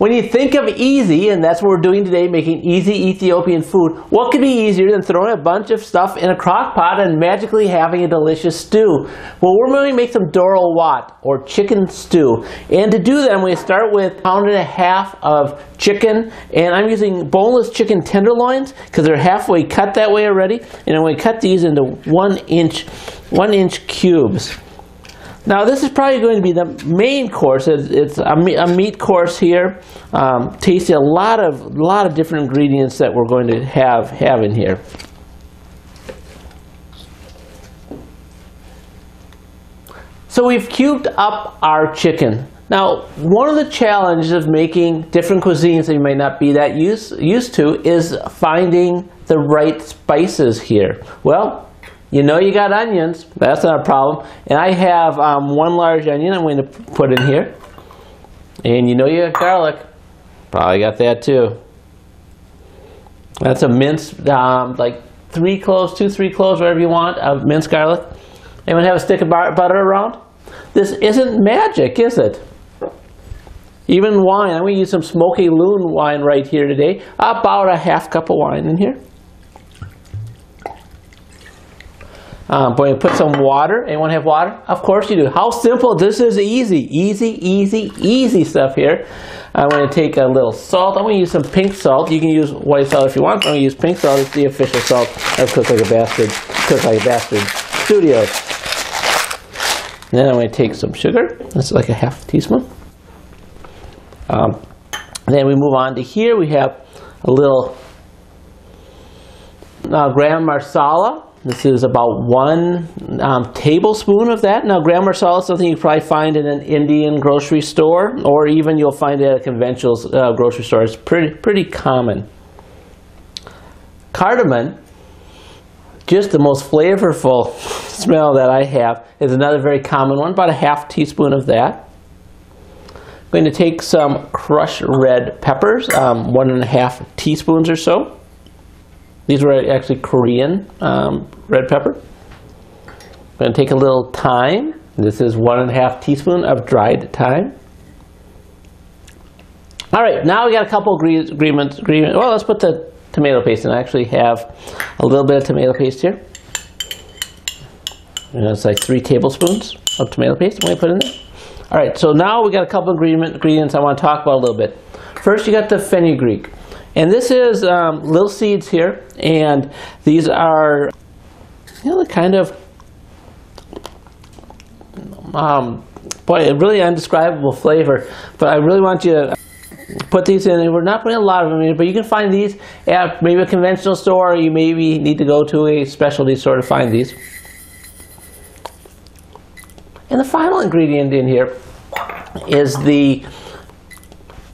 When you think of easy, and that's what we're doing today, making easy Ethiopian food, what could be easier than throwing a bunch of stuff in a crock pot and magically having a delicious stew? Well, we're going to make some Doro Wat, or chicken stew. And to do that, I'm going to start with 1.5 pounds of chicken, and I'm using boneless chicken tenderloins because they're halfway cut that way already. And I'm going to cut these into 1-inch cubes. Now this is probably going to be the main course. It's a meat course here. Tasting a lot of different ingredients that we're going to have in here. So we've cubed up our chicken. Now, one of the challenges of making different cuisines that you might not be that used to is finding the right spices here. Well, you know you got onions, that's not a problem. And I have 1 large onion I'm going to put in here. And you know you got garlic, probably got that too. That's a minced, like 3 cloves, 2-3 cloves, whatever you want, of minced garlic. Anyone have a stick of butter around? This isn't magic, is it? Even wine, I'm going to use some Smoky Loon wine right here today. About a 1/2 cup of wine in here. I'm going to put some water. Anyone have water? Of course you do. How simple. This is easy stuff here. I'm going to take a little salt. I'm going to use some pink salt. You can use white salt if you want. I'm going to use pink salt. It's the official salt of Cook Like a Bastard Studios. Then I'm going to take some sugar. That's like a 1/2 teaspoon. Then we move on to here. We have a little gram masala. This is about 1 tablespoon of that. Now, gram masala is something you probably find in an Indian grocery store, or even you'll find it at a conventional grocery store. It's pretty common. Cardamom, just the most flavorful smell that I have, is another very common one. About a 1/2 teaspoon of that. I'm going to take some crushed red peppers, 1.5 teaspoons or so. These were actually Korean red pepper. I'm going to take a little thyme. This is 1.5 teaspoon of dried thyme. All right, now we got a couple ingredients. Well, let's put the tomato paste in. I actually have a little bit of tomato paste here. It's like 3 tablespoons of tomato paste I'm going to put in there. All right, so now we got a couple ingredients I want to talk about a little bit. First, you got the fenugreek. And this is little seeds here, and these are, the kind of, boy, a really indescribable flavor. But I really want you to put these in. And we're not putting a lot of them in, but you can find these at maybe a conventional store, or you maybe need to go to a specialty store to find these. And the final ingredient in here is the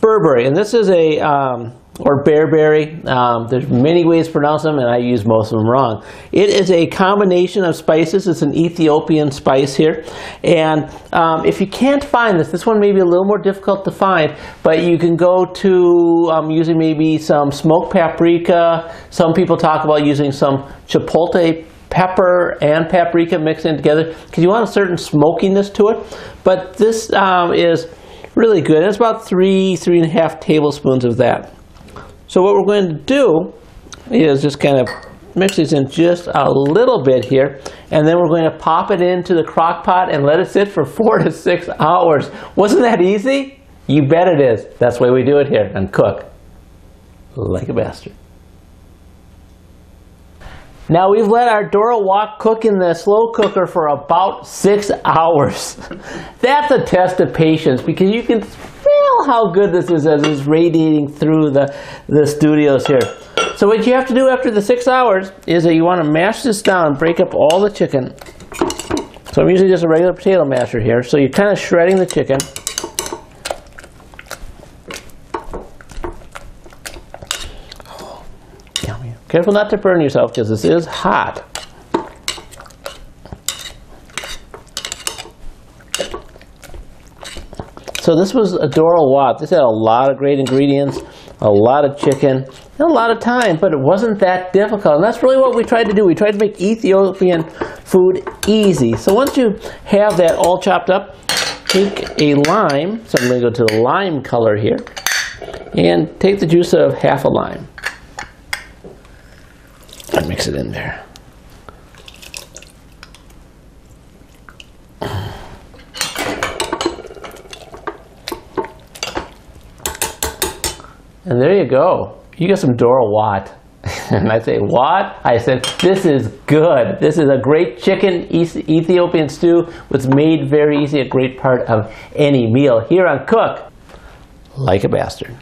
berberry, and this is a or bearberry. There's many ways to pronounce them, and I use most of them wrong. It is a combination of spices. It's an Ethiopian spice here. And if you can't find this one may be a little more difficult to find, but you can go to using maybe some smoked paprika. Some people talk about using some chipotle pepper and paprika mixed in together because you want a certain smokiness to it. But this is really good. It's about 3.5 tablespoons of that. So what we're going to do is just kind of mix these in just a little bit here, and then we're going to pop it into the crock pot and let it sit for 4 to 6 hours. Wasn't that easy? You bet it is. That's the way we do it here on Cook Like a Bastard. Now we've let our Doro Wat cook in the slow cooker for about 6 hours. That's a test of patience because you can feel how good this is as it's radiating through the studios here. So what you have to do after the 6 hours is that you want to mash this down, break up all the chicken. So I'm using just a regular potato masher here. So you're kind of shredding the chicken. Careful not to burn yourself because this is hot. So this was a Doro Wat. This had a lot of great ingredients, a lot of chicken, and a lot of time, but it wasn't that difficult. And that's really what we tried to do. We tried to make Ethiopian food easy. So once you have that all chopped up, take a lime. So I'm going to go to the lime color here. And take the juice of half a lime and mix it in there. And there you go. You get some Doro Wat. And I say, what? I said, this is good. This is a great chicken Ethiopian stew. It's made very easy, a great part of any meal. Here on Cook Like a Bastard.